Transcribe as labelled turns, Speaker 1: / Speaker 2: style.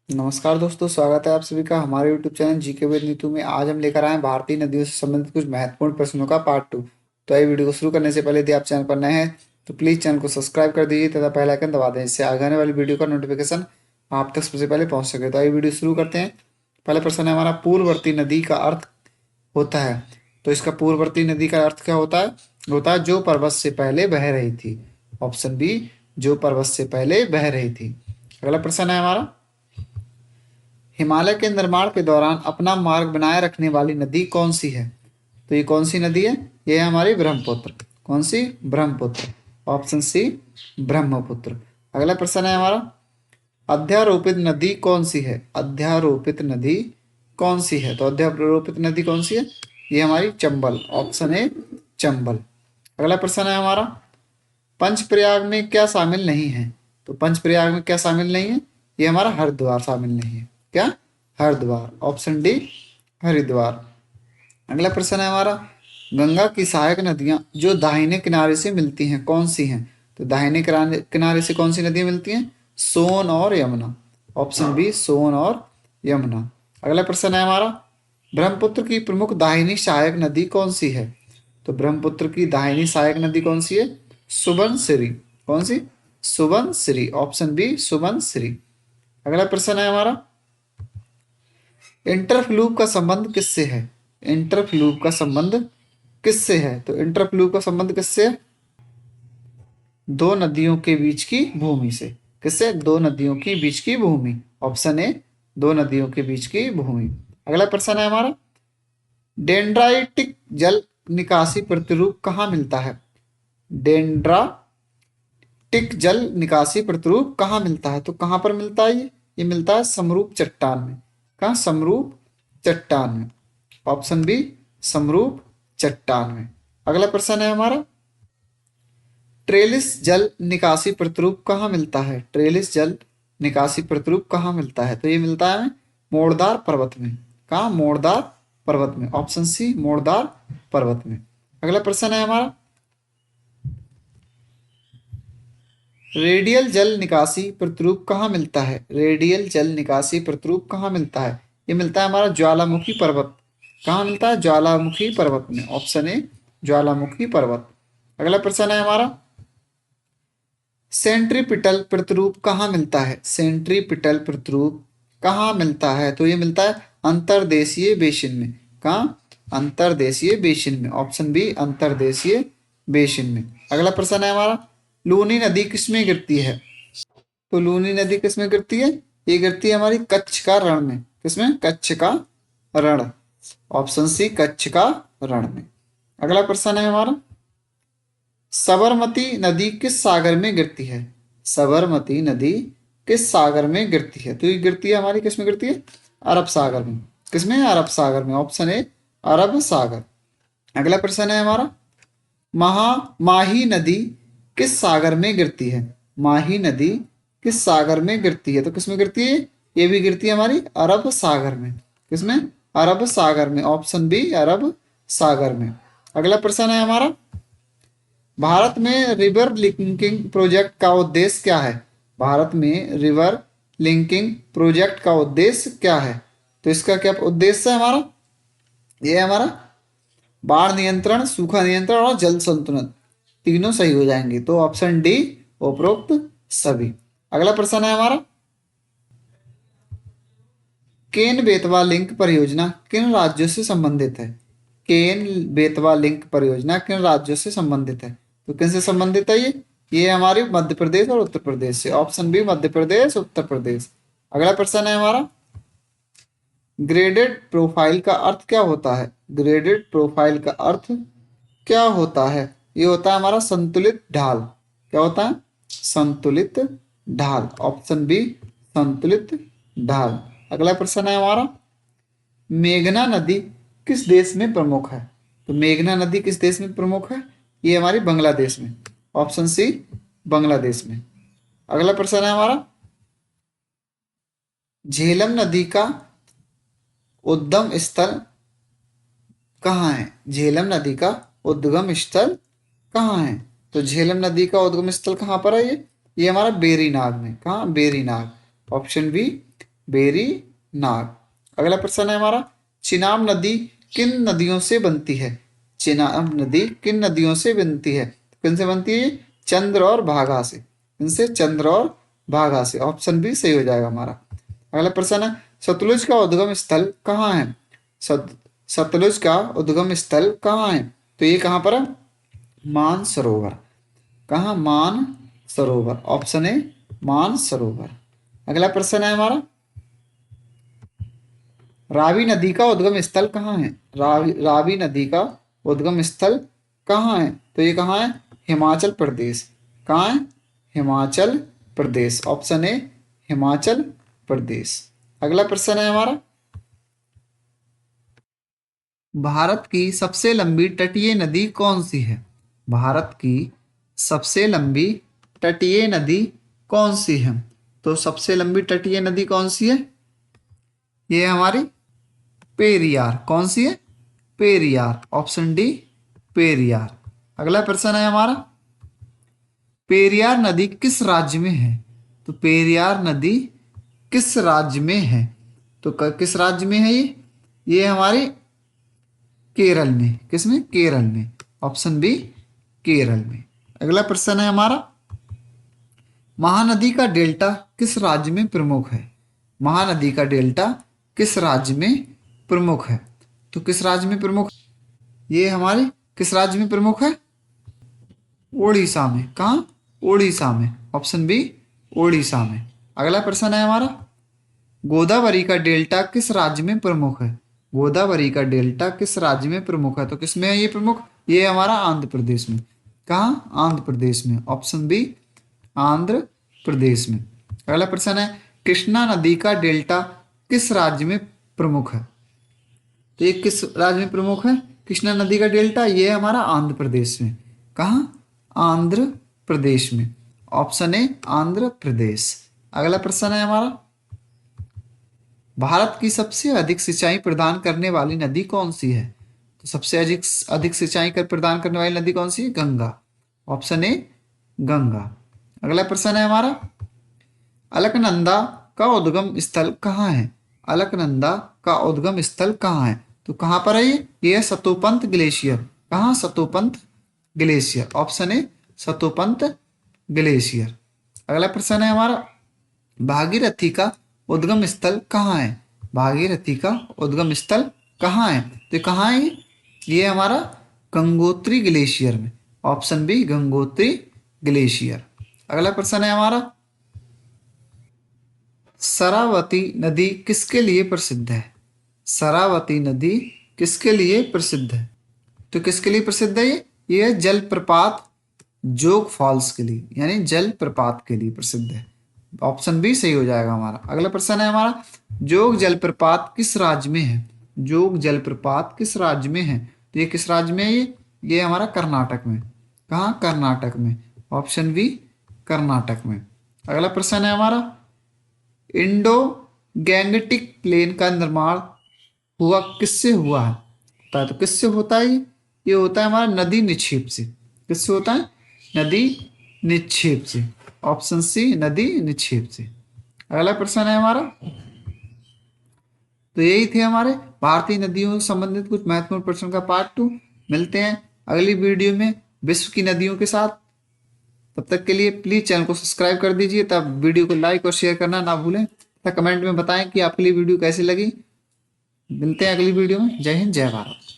Speaker 1: नमस्कार दोस्तों, स्वागत है आप सभी का हमारे YouTube channel GK with Neetu में। आज हम लेकर आए हैं भारतीय नदियों से संबंधित कुछ महत्वपूर्ण प्रश्नों का पार्ट 2। तो ये वीडियो को शुरू करने से पहले यदि आप चैनल पर नए हैं तो प्लीज़ चैनल को सब्सक्राइब कर दीजिए तथा बेल आइकन दबा दें, इससे आगे आने वाली वीडियो का नोटिफिकेशन आप तक सबसे पहले पहुँच सके। तो ये वीडियो शुरू करते हैं। पहला प्रश्न है हमारा, पूर्ववर्ती नदी का अर्थ होता है। तो इसका पूर्ववर्ती नदी का अर्थ क्या होता है जो पर्वत से पहले बह रही थी। ऑप्शन बी, जो पर्वत से पहले बह रही थी। अगला प्रश्न है हमारा, हिमालय के निर्माण के दौरान अपना मार्ग बनाए रखने वाली नदी कौन सी है। तो ये कौन सी नदी है? ये है हमारी ब्रह्मपुत्र। कौन सी? ब्रह्मपुत्र। Option C, Brahmaputra. अगला प्रश्न है हमारा, अध्यारोपित नदी कौन सी है? अध्यारोपित नदी कौन सी है? तो अध्यारोपित नदी कौन सी है? ये हमारी चंबल। Option A, Chambal. अगला प्रश्न है हमारा, पंचप्रयाग में क्या शामिल नहीं है? तो पंचप्रयाग में क्या शामिल नहीं है? ये हमारा हरिद्वार शामिल नहीं है। क्या? हरिद्वार। Option D, Haridwar. अगला प्रश्न है हमारा, गंगा की सहायक नदियां जो दाहिने किनारे से मिलती हैं कौन सी हैं? तो दाहिने किनारे से कौन सी नदियां मिलती हैं? सोन और यमुना। ऑप्शन बी, सोन और यमुना। अगला प्रश्न है हमारा, ब्रह्मपुत्र की प्रमुख दाहिनी सहायक नदी कौन सी है? तो ब्रह्मपुत्र की दाहिनी सहायक नदी कौन सी है? सुबनसिरी। कौन सी? सुबनसिरी। Option B, Subansiri. अगला प्रश्न है हमारा, इंटरफ्लूप का संबंध किससे है? इंटरफ्लूप का संबंध किससे है? तो इंटरफ्लूप का संबंध किससे है? दो नदियों के बीच की भूमि से। किससे? दो नदियों के बीच की भूमि। ऑप्शन ए, दो नदियों के बीच की भूमि। अगला प्रश्न है हमारा, डेंड्राइटिक जल निकासी प्रतिरूप कहाँ मिलता है? डेंड्राटिक जल निकासी प्रतिरूप कहाँ मिलता है? तो कहाँ पर मिलता है ये मिलता है समरूप चट्टान में। कहाँ? समरूप चट्टान में। ऑप्शन बी, समरूप चट्टान में। अगला प्रश्न है हमारा, ट्रेलिस जल निकासी प्रतिरूप कहाँ मिलता है? ट्रेलिस जल निकासी प्रतिरूप कहाँ मिलता है? तो ये मिलता है हमें मोड़दार पर्वत में। कहाँ? मोड़दार पर्वत में। ऑप्शन सी, मोड़दार पर्वत में। अगला प्रश्न है हमारा, रेडियल जल निकासी प्रतिरूप कहाँ मिलता है? रेडियल जल निकासी प्रतिरूप कहाँ मिलता है? ये मिलता है हमारा ज्वालामुखी पर्वत। कहाँ मिलता है? ज्वालामुखी पर्वत में। ऑप्शन ए, ज्वालामुखी पर्वत। अगला प्रश्न है हमारा, सेंट्रीपिटल प्रतिरूप कहाँ मिलता है? सेंट्रीपिटल प्रतिरूप कहाँ मिलता है? तो ये मिलता है अंतर्देशीय बेसिन में। कहाँ? अंतर्देशीय बेसिन में। ऑप्शन बी, अंतर्देशीय बेसिन में। अगला प्रश्न है हमारा, लूनी नदी किसमें गिरती है? तो लूनी नदी किसमें गिरती है? ये गिरती है हमारी कच्छ का रण में। किसमें? कच्छ का रण। ऑप्शन सी, कच्छ का रण में। अगला प्रश्न है हमारा, साबरमती नदी किस सागर में गिरती है? साबरमती नदी किस सागर में गिरती है? तो ये गिरती है हमारी किसमें गिरती है? अरब सागर में। किसमें? अरब सागर में। ऑप्शन ए, अरब सागर। अगला प्रश्न है हमारा, माही नदी किस सागर में गिरती है? माही नदी किस सागर में गिरती है? तो किसमें गिरती है? ये भी गिरती है हमारी अरब सागर में। किसमें? अरब सागर में। ऑप्शन बी, अरब सागर में। अगला प्रश्न है हमारा, भारत में रिवर लिंकिंग प्रोजेक्ट का उद्देश्य क्या है? भारत में रिवर लिंकिंग प्रोजेक्ट का उद्देश्य क्या है? तो इसका क्या उद्देश्य है हमारा? ये है हमारा बाढ़ नियंत्रण, सूखा नियंत्रण और जल संतुलन। तीनों सही हो जाएंगे। तो ऑप्शन डी, उपरोक्त सभी। अगला प्रश्न है हमारा, केन बेतवा लिंक परियोजना किन राज्यों से संबंधित है? केन बेतवा लिंक परियोजना किन राज्यों से संबंधित है? तो किन से संबंधित है ये हमारी मध्य प्रदेश और उत्तर प्रदेश से। Option B, Madhya Pradesh, Uttar Pradesh. अगला प्रश्न है हमारा, ग्रेडेड प्रोफाइल का अर्थ क्या होता है? ग्रेडेड प्रोफाइल का अर्थ क्या होता है? ये होता है हमारा संतुलित ढाल। क्या होता है? संतुलित ढाल। ऑप्शन बी, संतुलित ढाल। अगला प्रश्न है हमारा, मेघना नदी किस देश में प्रमुख है? तो मेघना नदी किस देश में प्रमुख है? ये हमारी बांग्लादेश में। ऑप्शन सी, बांग्लादेश में। अगला प्रश्न है हमारा, झेलम नदी का उद्गम स्थल कहाँ है? झेलम नदी का उद्गम स्थल कहाँ है? तो झेलम नदी का उद्गम स्थल कहाँ पर है? ये हमारा बेरीनाग में। कहाँ? बेरीनाग। ऑप्शन बी, वेरी नाग। अगला प्रश्न है हमारा, चिनाब नदी किन नदियों से बनती है? चिनाब नदी किन नदियों से बनती है? किन से बनती है ये? चंद्र और भागा से। इनसे चंद्र और भागा से। ऑप्शन बी सही हो जाएगा हमारा। अगला प्रश्न है, सतलुज का उद्गम स्थल कहाँ है? सतलुज का उद्गम स्थल कहाँ है? तो ये कहाँ पर है? मान सरोवर। कहाँ? मान सरोवर। ऑप्शन ए मान सरोवर। अगला प्रश्न है हमारा, रावी नदी का उद्गम स्थल कहाँ है? रावी नदी का उद्गम स्थल कहाँ है? तो ये कहाँ है? हिमाचल प्रदेश। कहाँ है? हिमाचल प्रदेश। Option A Himachal Pradesh. अगला प्रश्न है हमारा, भारत की सबसे लंबी तटीय नदी कौन सी है? भारत की सबसे लंबी तटीय नदी कौन सी है? तो सबसे लंबी तटीय नदी कौन सी है? ये हमारी पेरियार। कौन सी है? पेरियार। Option D Periyar. अगला प्रश्न है हमारा, पेरियार नदी किस राज्य में है? तो पेरियार नदी किस राज्य में है? तो किस राज्य में है ये हमारे केरल में। किसमें? केरल में। ऑप्शन बी केरल में। अगला प्रश्न है हमारा, महानदी का डेल्टा किस राज्य में प्रमुख है? महानदी का डेल्टा किस राज्य में प्रमुख है? तो किस राज्य में प्रमुख? ये हमारे किस राज्य में प्रमुख है? ओडिशा में। कहाँ? ओडिशा में। ऑप्शन बी ओडिशा में। अगला प्रश्न है हमारा, गोदावरी का डेल्टा किस राज्य में प्रमुख है? गोदावरी का डेल्टा किस राज्य में प्रमुख है? तो किसमें है ये प्रमुख? ये हमारा आंध्र प्रदेश में। कहाँ? आंध्र प्रदेश में। ऑप्शन बी आंध्र प्रदेश में। अगला प्रश्न है, कृष्णा नदी का डेल्टा किस राज्य में प्रमुख है? तो ये किस राज्य में प्रमुख है? कृष्णा नदी का डेल्टा ये है हमारा आंध्र प्रदेश में। कहाँ? आंध्र प्रदेश में। Option A Andhra Pradesh. अगला प्रश्न है हमारा, भारत की सबसे अधिक सिंचाई प्रदान करने वाली नदी कौन सी है? तो सबसे अधिक अधिक सिंचाई कर प्रदान करने वाली नदी कौन सी है? गंगा। Option A Ganga. अगला प्रश्न है हमारा, अलकनंदा का उद्गम स्थल कहाँ है? अलकनंदा का उद्गम स्थल कहाँ है? तो कहाँ पर है ये है सतोपंत ग्लेशियर। कहाँ? Satopanth glacier. Option A Satopanth glacier. अगला प्रश्न है हमारा, भागीरथी का उद्गम स्थल कहाँ है? भागीरथी का उद्गम स्थल कहाँ है? तो कहाँ है ये हमारा गंगोत्री ग्लेशियर में। Option B Gangotri glacier. अगला प्रश्न है हमारा, शरावती नदी किसके लिए प्रसिद्ध है? शरावती नदी किसके लिए प्रसिद्ध है? तो किसके लिए प्रसिद्ध है ये है जलप्रपात जोग फॉल्स के लिए, यानी जलप्रपात के लिए प्रसिद्ध है। ऑप्शन बी सही हो जाएगा हमारा। अगला प्रश्न है हमारा, जोग जलप्रपात किस राज्य में है? जोग जलप्रपात किस राज्य में है? तो ये किस राज्य में है ये हमारा कर्नाटक में। कहाँ? कर्नाटक में। ऑप्शन बी कर्नाटक में। अगला प्रश्न है हमारा, इंडो गैंगटिक प्लेन का निर्माण हुआ किससे हुआ है? तो किससे होता है ये होता है हमारा नदी निक्षेप से। किससे होता है? नदी निक्षेप से। ऑप्शन सी नदी निक्षेप से। अगला प्रश्न है हमारा, तो यही थे हमारे भारतीय नदियों से संबंधित कुछ महत्वपूर्ण प्रश्नों का पार्ट 2। मिलते हैं अगली वीडियो में विश्व की नदियों के साथ। तब तक के लिए प्लीज चैनल को सब्सक्राइब कर दीजिए। तब वीडियो को लाइक और शेयर करना ना भूलें तथा कमेंट में बताएं कि आपके लिए वीडियो कैसी लगी। मिलते हैं अगली वीडियो में। जय हिंद, जय भारत।